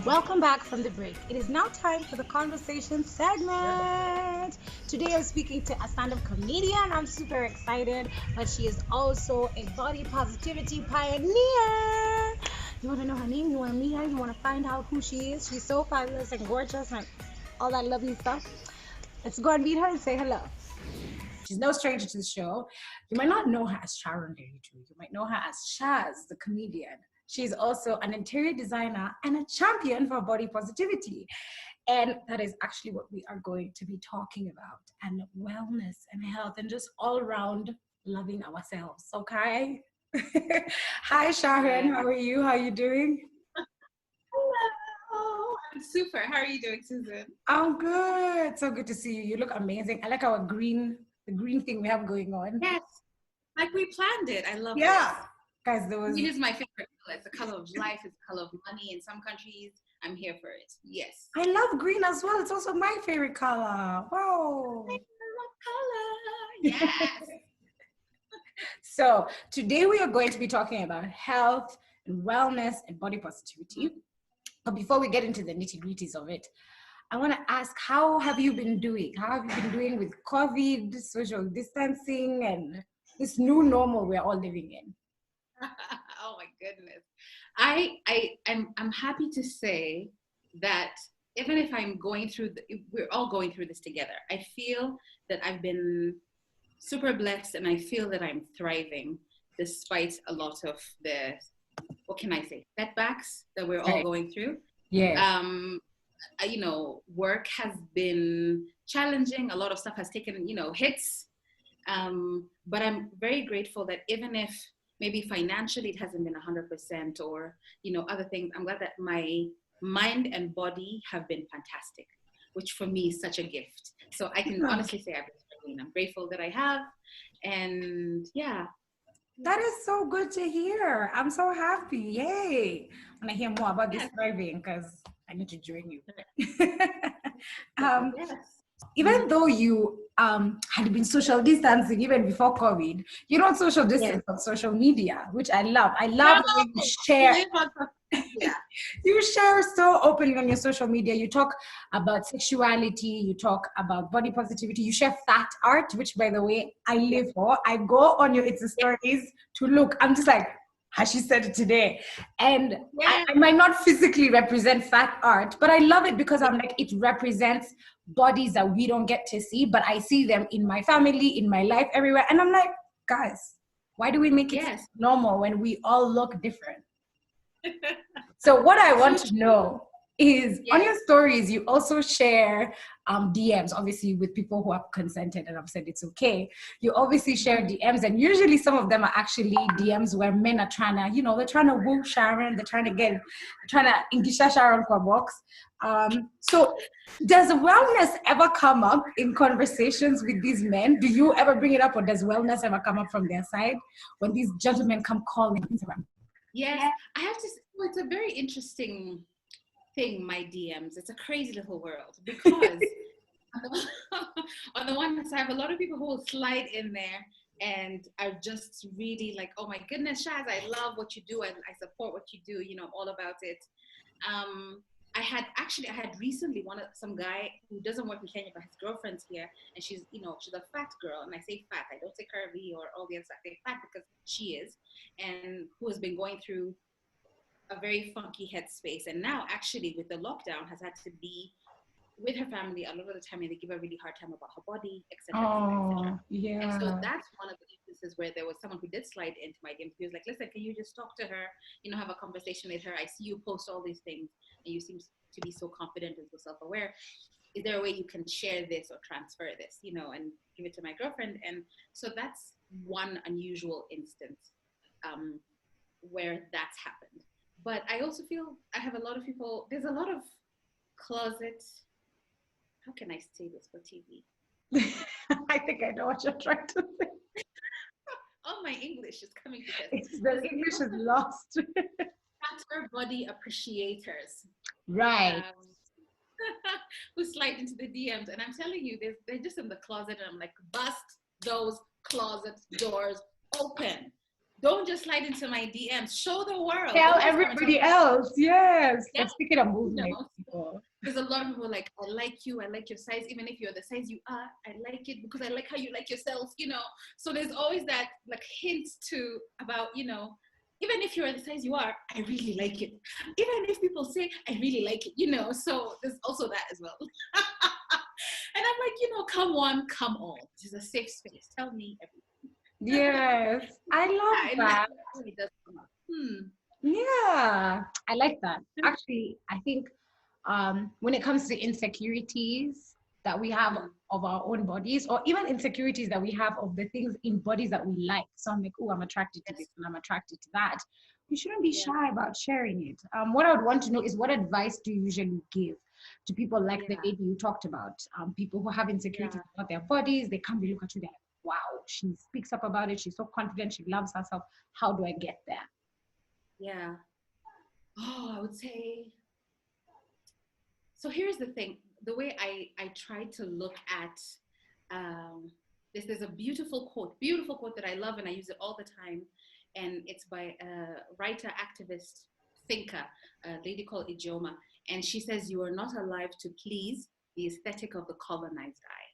Welcome back from the break. It is now time for the conversation segment. Today I'm speaking to a stand-up comedian. I'm super excited, but she is also a body positivity pioneer. You want to know her name? You want to meet her? You want to find out who she is? She's so fabulous and gorgeous and all that lovely stuff. Let's go and meet her and say hello. She's no stranger to the show. You might not know her as Sharon Day. You might know her as Shaz, the comedian. She's also an interior designer and a champion for body positivity. And that is actually what we are going to be talking about, and wellness and health and just all around loving ourselves. Okay. Hi Sharon, how are you? How are you doing? Hello, I'm super. How are you doing, Susan? I'm good. So good to see you. You look amazing. I like our the green thing we have going on. Yes, like we planned it. I love Yeah. this. Guys, there was Green is my favorite color. It's the color of life. It's the color of money. In some countries, I'm here for it. Yes. I love green as well. It's also my favorite color. Wow. Color. Yes. So today we are going to be talking about health and wellness and body positivity. But before we get into the nitty-gritties of it, I want to ask, how have you been doing? How have you been doing with COVID, social distancing, and this new normal we're all living in? Oh my goodness. I'm happy to say that even if I'm going through we're all going through this together. I feel that I've been super blessed and I feel that I'm thriving despite a lot of the, what can I say, setbacks that we're all Right. going through. Yeah. Work has been challenging. A lot of stuff has taken, hits. But I'm very grateful that even if maybe financially it hasn't been 100% or, other things, I'm glad that my mind and body have been fantastic, which for me is such a gift. So I can honestly say I've been struggling. I'm grateful that I have. And yeah. That is so good to hear. I'm so happy. Yay. When I hear more about this thriving, because I need to join you. Yes. Even though you had been social distancing even before COVID, you don't social distance on social media, which I love. I love the way you share. Yeah. You share so openly on your social media. You talk about sexuality, you talk about body positivity, you share fat art, which by the way, I live for. I go on your Insta stories to look. I'm just like, has she said it today? And I might not physically represent fat art, but I love it because I'm like, it represents bodies that we don't get to see, but I see them in my family, in my life, everywhere. And I'm like, guys, why do we make it normal when we all look different? So what I want to know is on your stories, you also share DMs, obviously with people who have consented and have said it's okay. You obviously share DMs, and usually some of them are actually DMs where men are trying to, they're trying to woo Sharon, they're trying to ingisha Sharon for a box. So does wellness ever come up in conversations with these men? Do you ever bring it up, or does wellness ever come up from their side when these gentlemen come calling Instagram? Yes, I have to say, it's a very interesting thing, my DMs. It's a crazy little world because on the one hand, I have a lot of people who will slide in there and are just really like, oh my goodness, Shaz, I love what you do and I support what you do, I'm all about it. I had recently some guy who doesn't work in Kenya, but his girlfriend's here, and she's a fat girl, and I say fat, I don't say curvy or all the other stuff. I say fat because she is, and who has been going through a very funky headspace, and now actually with the lockdown has had to be with her family a lot of the time, and they give her a really hard time about her body, etc. Oh, yeah. And so that's one of the instances where there was someone who did slide into my DMs. He was like, listen, can you just talk to her, have a conversation with her? I see you post all these things and you seem to be so confident and so self-aware. Is there a way you can share this or transfer this, and give it to my girlfriend? And so that's one unusual instance where that's happened. But I also feel I have a lot of people, there's a lot of closet, how can I say this for TV? I think I know what you're trying to say. Oh, my English is coming together. The English is lost. Fatter body appreciators. Right. Who slide into the DMs. And I'm telling you, they're just in the closet and I'm like, bust those closet doors open. Don't just slide into my DMs. Show the world. Tell Don't just come and tell everybody me. else. Yes. Yeah, Let's pick it up you movement, know. people. There's a lot of people like, I like you, I like your size, even if you're the size you are, I like it because I like how you like yourself, you know. So there's always that like hint to about, you know, even if you're the size you are, I really like it. Even if people say I really like it, you know. So there's also that as well. And I'm like, you know, come on, come on. This is a safe space. Tell me everything. Yes. I love And that. that really does come up. Yeah. I like that. Actually, I think when it comes to insecurities that we have of our own bodies, or even insecurities that we have of the things in bodies that we like. So I'm like, oh, I'm attracted to this and I'm attracted to that. We shouldn't be shy about sharing it. What I would want to know is, what advice do you usually give to people like the lady you talked about? People who have insecurities about their bodies, they come, they look at you, they're like, wow, she speaks up about it. She's so confident. She loves herself. How do I get there? Yeah. Oh, I would say, so here's the thing. The way I try to look at there's a beautiful quote that I love, and I use it all the time. And it's by a writer, activist, thinker, a lady called Ijoma. And she says, you are not alive to please the aesthetic of the colonized eye.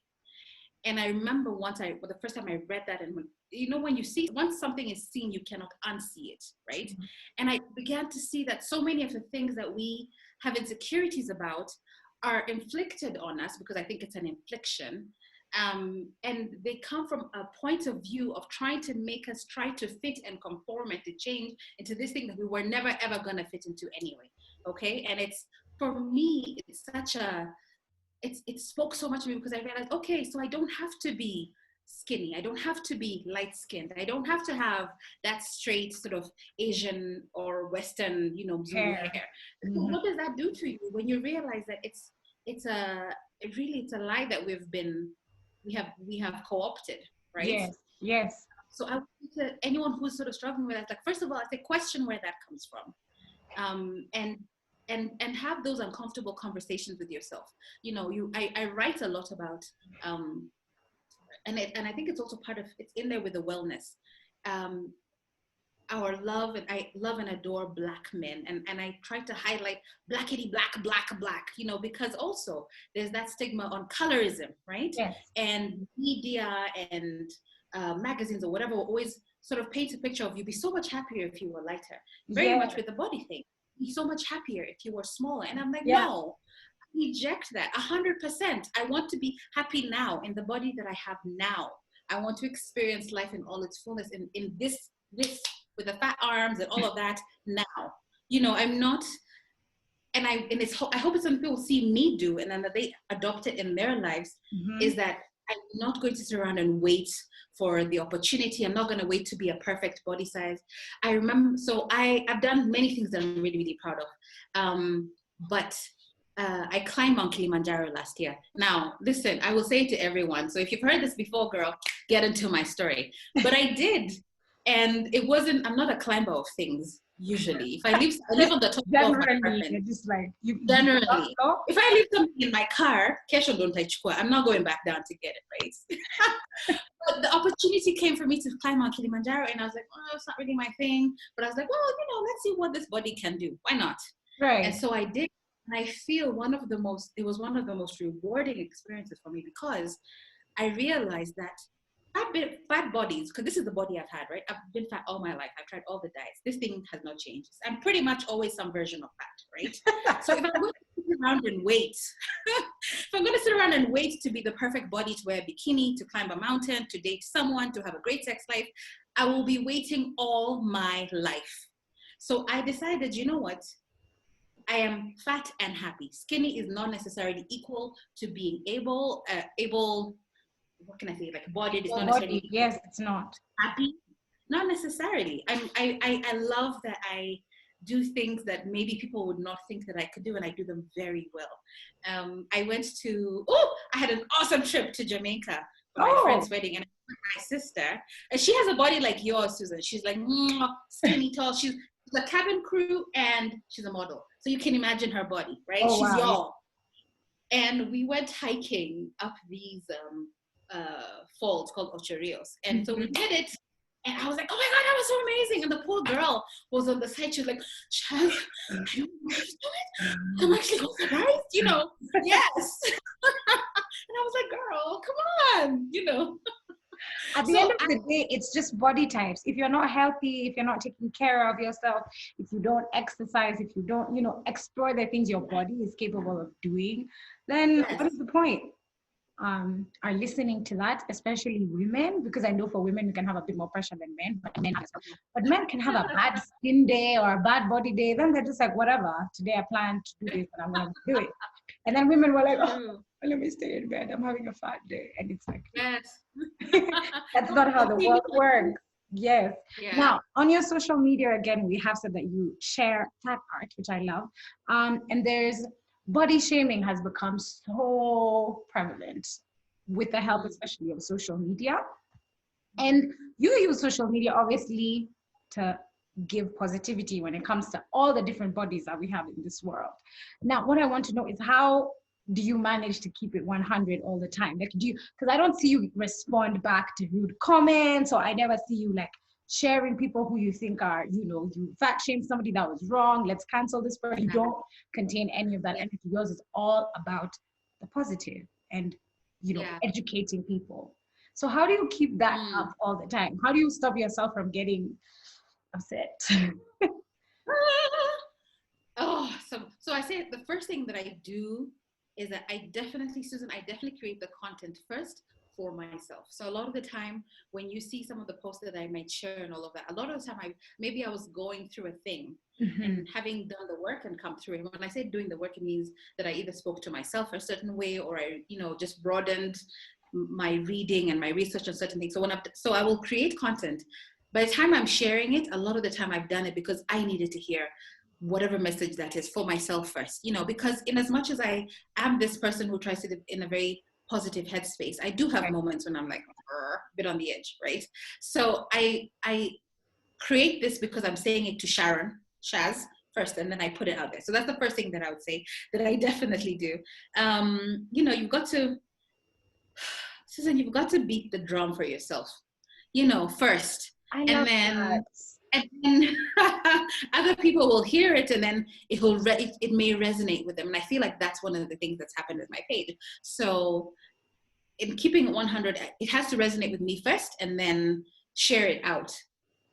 And I remember the first time I read that, and when, you know, when you see, once something is seen, you cannot unsee it, right? Mm-hmm. And I began to see that so many of the things that we have insecurities about are inflicted on us, because I think it's an infliction. And they come from a point of view of trying to make us try to fit and conform and to change into this thing that we were never, ever going to fit into anyway, okay? And it's, for me, it's such a, it spoke so much to me, because I realized, okay, so I don't have to be skinny. I don't have to be light skinned. I don't have to have that straight sort of Asian or Western, you know, hair. Mm-hmm. So what does that do to you when you realize that it's a lie that we have co-opted, right? Yes. So I would say to anyone who's sort of struggling with that, like, first of all, I say question where that comes from. And have those uncomfortable conversations with yourself. You know, I write a lot about, and I think it's also it's in there with the wellness. Our love, and I love and adore Black men, and I try to highlight blackity black, you know, because also there's that stigma on colorism, right? Yes. And media and magazines or whatever will always sort of paint a picture of, you'd be so much happier if you were lighter. Very much with the body thing. Be so much happier if you were smaller. And I'm like, no, reject that 100%. I want to be happy now in the body that I have now. I want to experience life in all its fullness in this with the fat arms and all of that now. You know, I'm not, and I hope it's something people see me do, and then that they adopt it in their lives, is that I'm not going to sit around and wait for the opportunity. I'm not going to wait to be a perfect body size. I remember, so I've done many things that I'm really, really proud of. But I climbed Mount Kilimanjaro last year. Now, listen, I will say it to everyone. So if you've heard this before, girl, get into my story. But I did. And it wasn't, I'm not a climber of things. Usually, if I live on the top floor of my apartment, just like generally, if I leave something in my car, I'm not going back down to get it, right? But the opportunity came for me to climb Mount Kilimanjaro, and I was like, oh, it's not really my thing. But I was like, well, you know, let's see what this body can do. Why not? Right. And so I did, and I feel it was one of the most rewarding experiences for me, because I realized that fat bodies, because this is the body I've had, right? I've been fat all my life. I've tried all the diets. This thing has not changed. I'm pretty much always some version of fat, right? So if I'm going to sit around and wait, to be the perfect body, to wear a bikini, to climb a mountain, to date someone, to have a great sex life, I will be waiting all my life. So I decided, you know what? I am fat and happy. Skinny is not necessarily equal to being able, what can I say, like body is not necessarily, yes, it's not happy, not necessarily. I love that I do things that maybe people would not think that I could do, and I do them very well. I had an awesome trip to Jamaica for my friend's wedding, and my sister, and she has a body like yours, Susan. She's like skinny, tall. She's a cabin crew, and she's a model, so you can imagine her body, right? She's y'all. And we went hiking up these falls called Ocho Rios. And so we did it, and I was like, oh my God, that was so amazing. And the poor girl was on the side. She was like, Shaz, I don't know how to do it. I'm actually so surprised, you know. Yes. And I was like, girl, come on, you know. At the end of the day, it's just body types. If you're not healthy, if you're not taking care of yourself, if you don't exercise, if you don't, explore the things your body is capable of doing, then what is the point? Are listening to that, especially women, because I know for women we can have a bit more pressure than men, but men can have a bad skin day or a bad body day, then they're just like, whatever, today I plan to do this and I'm going to do it. And then women were like, oh, let me stay in bed, I'm having a fat day. And it's like, yes. That's not how the world works. Yes. Yeah. Now, on your social media, again, we have said that you share fat art, which I love. And there's body shaming has become so prevalent with the help, especially of social media. And you use social media, obviously, to give positivity when it comes to all the different bodies that we have in this world. Now, what I want to know is how do you manage to keep it 100 all the time? Like, because I don't see you respond back to rude comments, or I never see you like sharing people who you think are, you fat shame somebody that was wrong, let's cancel this person. You don't contain any of that energy. Yours is all about the positive and, educating people. So how do you keep that up all the time? How do you stop yourself from getting upset? So I say the first thing that I do is that Susan, I definitely create the content first for myself. So a lot of the time when you see some of the posts that I might share and all of that, a lot of the time I was going through a thing and having done the work and come through it. When I say doing the work, it means that I either spoke to myself a certain way, or I, just broadened my reading and my research on certain things. So I will create content. By the time I'm sharing it, a lot of the time I've done it because I needed to hear whatever message that is for myself first, because in as much as I am this person who tries to live in a very positive headspace, I do have moments when I'm like a bit on the edge, right? So I create this because I'm saying it to Shaz first, and then I put it out there. So that's the first thing that I would say that I definitely do. You've got to, Susan, you've got to beat the drum for yourself, first. And then other people will hear it, and then it may resonate with them. And I feel like that's one of the things that's happened with my page. So in keeping it 100, it has to resonate with me first, and then share it out.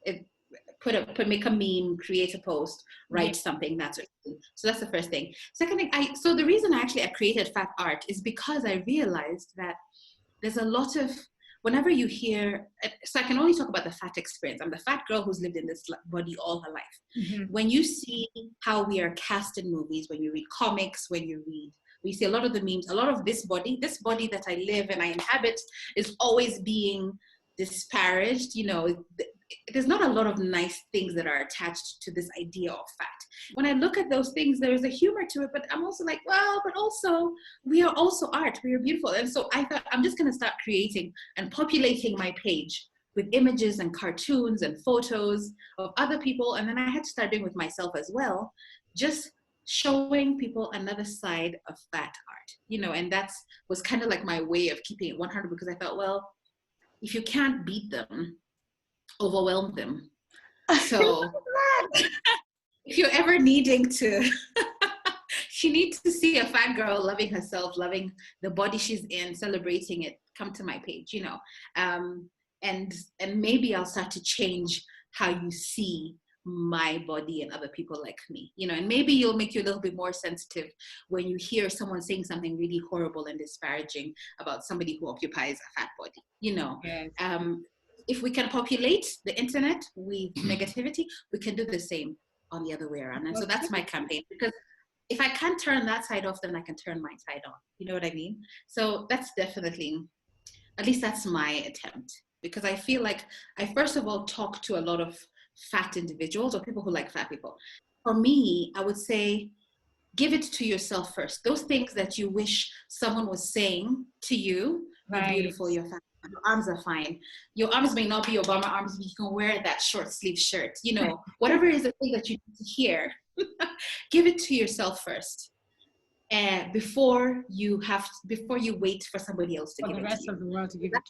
Make a meme, create a post, write something, that sort of thing. So that's the first thing. Second thing, so the reason I created fat art is because I realized that there's a lot of, whenever you hear, so I can only talk about the fat experience. I'm the fat girl who's lived in this body all her life. When you see how we are cast in movies, when you read comics, when you see a lot of the memes, a lot of this body that I live and I inhabit is always being disparaged. There's not a lot of nice things that are attached to this idea of fat. When I look at those things, there is a humor to it, but I'm also like, well, but also we are also art, we are beautiful. And so I thought I'm just going to start creating and populating my page with images and cartoons and photos of other people. And then I had to start doing with myself as well, just showing people another side of fat art, and was kind of like my way of keeping it 100, because I thought, well, if you can't beat them, overwhelm them. So if you're ever needing to, she needs to see a fat girl loving herself, loving the body she's in, celebrating it, come to my page, and maybe I'll start to change how you see my body and other people like me, and maybe you'll make you a little bit more sensitive when you hear someone saying something really horrible and disparaging about somebody who occupies a fat body, Yes. If we can populate the internet with negativity, we can do the same on the other way around. And so that's my campaign, because if I can't turn that side off, then I can turn my side on. You know what I mean? So that's definitely, at least that's my attempt, because I feel like I first of all talk to a lot of fat individuals or people who like fat people. For me, I would say, give it to yourself first. Those things that you wish someone was saying to you, you're beautiful, you're fat, your arms are fine. Your arms may not be Obama arms, but you can wear that short sleeve shirt. Whatever is the thing that you need to hear, give it to yourself first. And before you wait for somebody else to give it to you. The rest of the world to give it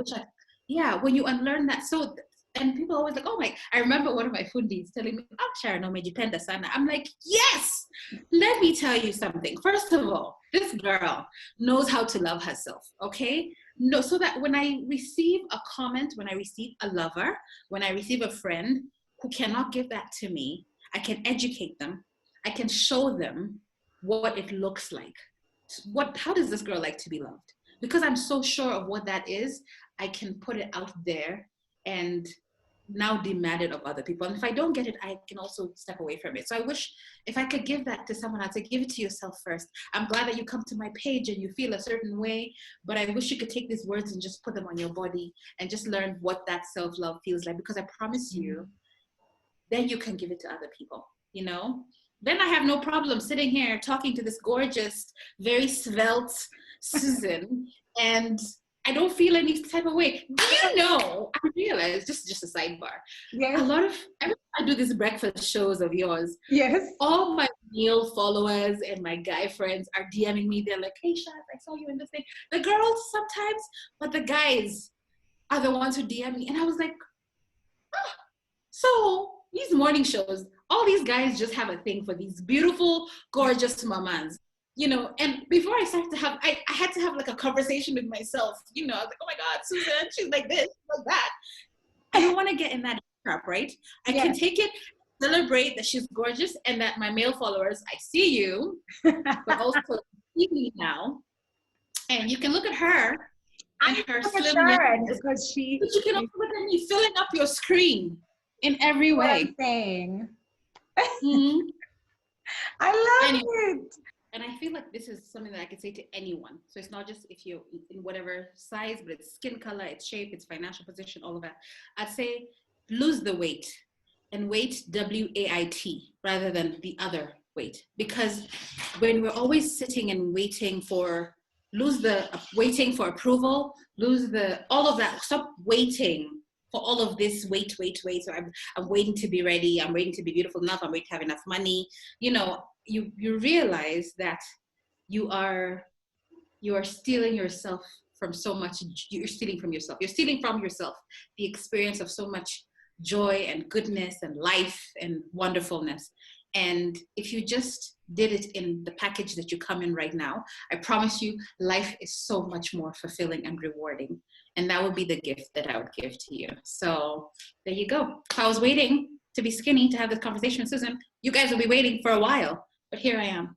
to you. When you unlearn that, so and people always like, oh my, I remember one of my fundis telling me, oh, Sharon, no, medipenda sana. I'm like, yes, let me tell you something. First of all, this girl knows how to love herself, okay? No, so that when I receive a comment, when I receive a lover, when I receive a friend who cannot give that to me, I can educate them. I can show them what it looks like. How does this girl like to be loved? Because I'm so sure of what that is, I can put it out there and now demand it of other people. And if I don't get it, I can also step away from it. So I wish if I could give that to someone, I'd say, give it to yourself first. I'm glad that you come to my page and you feel a certain way, but I wish you could take these words and just put them on your body and just learn what that self-love feels like. Because I promise you, then you can give it to other people, you know? Then I have no problem sitting here talking to this gorgeous, very svelte Susan, and I don't feel any type of way. Do you know, I realized, just a sidebar, Yes. a lot of, I do these breakfast shows of yours. Yes. All my male followers and my guy friends are DMing me. They're like, hey, Shaz, I saw you in this thing. The girls sometimes, but the guys are the ones who DM me. And I was like, oh, so these morning shows, all these guys just have a thing for these beautiful, gorgeous mamas, you know. And before I started to have, I had to have like a conversation with myself, you know. I was like, oh my God, Susan, she's like this, like that. I don't want to get in that trap, right? I can take it, celebrate that she's gorgeous and that my male followers, I see you, but also see me now. And you can look at her and her slim Sharon, because she. But you can also look at me filling up your screen in every way. What I'm saying. Mm-hmm. I love it. And I feel like this is something that I could say to anyone. So it's not just if you're in whatever size, but it's skin color, it's shape, it's financial position, all of that. I'd say lose the weight, and weight, W-A-I-T, rather than the other weight. Because when we're always sitting and waiting for, waiting for approval, all of that, stop waiting for all of this, wait. So I'm waiting to be ready. I'm waiting to be beautiful enough. I'm waiting to have enough money. You know, you realize that you are stealing yourself from so much. You're stealing from yourself. You're stealing from yourself the experience of so much joy and goodness and life and wonderfulness. And if you just did it in the package that you come in right now, I promise you, life is so much more fulfilling and rewarding. And that would be the gift that I would give to you. So there you go. If I was waiting to be skinny to have this conversation with Susan, you guys will be waiting for a while. But here I am.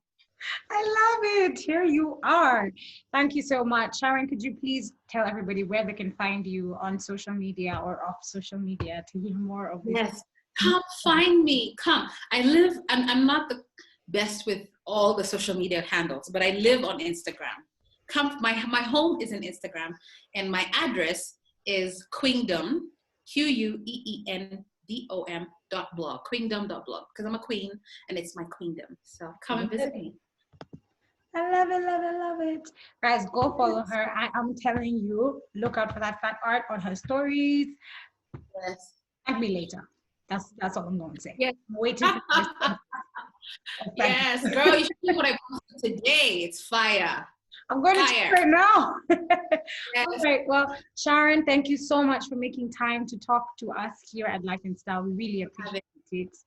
I love it. Here you are. Thank you so much. Sharon, could you please tell everybody where they can find you on social media or off social media to hear more of this? Yes. Come find me. Come. I'm not the best with all the social media handles, but I live on Instagram. Come, my home is in Instagram, and my address is Queendom, QUEENDOM.blog, queendom.blog, because I'm a queen and it's my queendom. So come and visit me. I love it, love it, love it. Guys, go follow her. I am telling you, look out for that fat art on her stories. Yes. Thank me later. That's all I'm going to say. Yes. I'm waiting for this. Yes, girl, you should see what I posted today. It's fire. I'm going to check right now. Yes. All right. Well, Sharon, thank you so much for making time to talk to us here at Life in Style. We really appreciate it.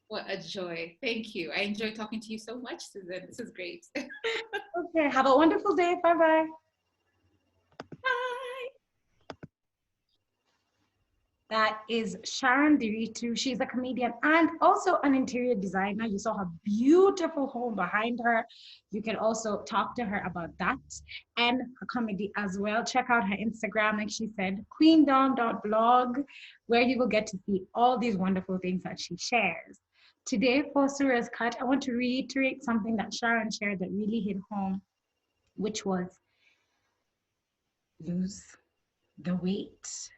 What a joy. Thank you. I enjoy talking to you so much, Susan. This is great. Okay. Have a wonderful day. Bye-bye. Bye. That is Sharon Diritu. She's a comedian and also an interior designer. You saw her beautiful home behind her. You can also talk to her about that and her comedy as well. Check out her Instagram, like she said, queendom.blog, where you will get to see all these wonderful things that she shares. Today, for Sura's Cut, I want to reiterate something that Sharon shared that really hit home, which was lose the weight.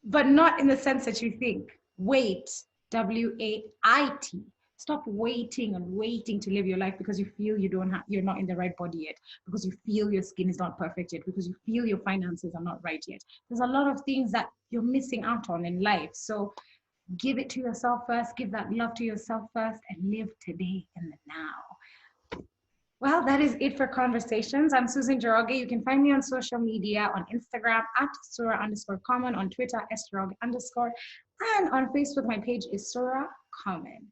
But not in the sense that you think. Wait, W-A-I-T. Stop waiting and waiting to live your life because you feel you're not in the right body yet, because you feel your skin is not perfect yet, because you feel your finances are not right yet. There's a lot of things that you're missing out on in life. So give it to yourself first, give that love to yourself first, and live today in the now. Well, that is it for conversations. I'm Susan Jaroge. You can find me on social media on Instagram at Sura_common, on Twitter, Sjaroge_, and on Facebook, my page is Sura Common.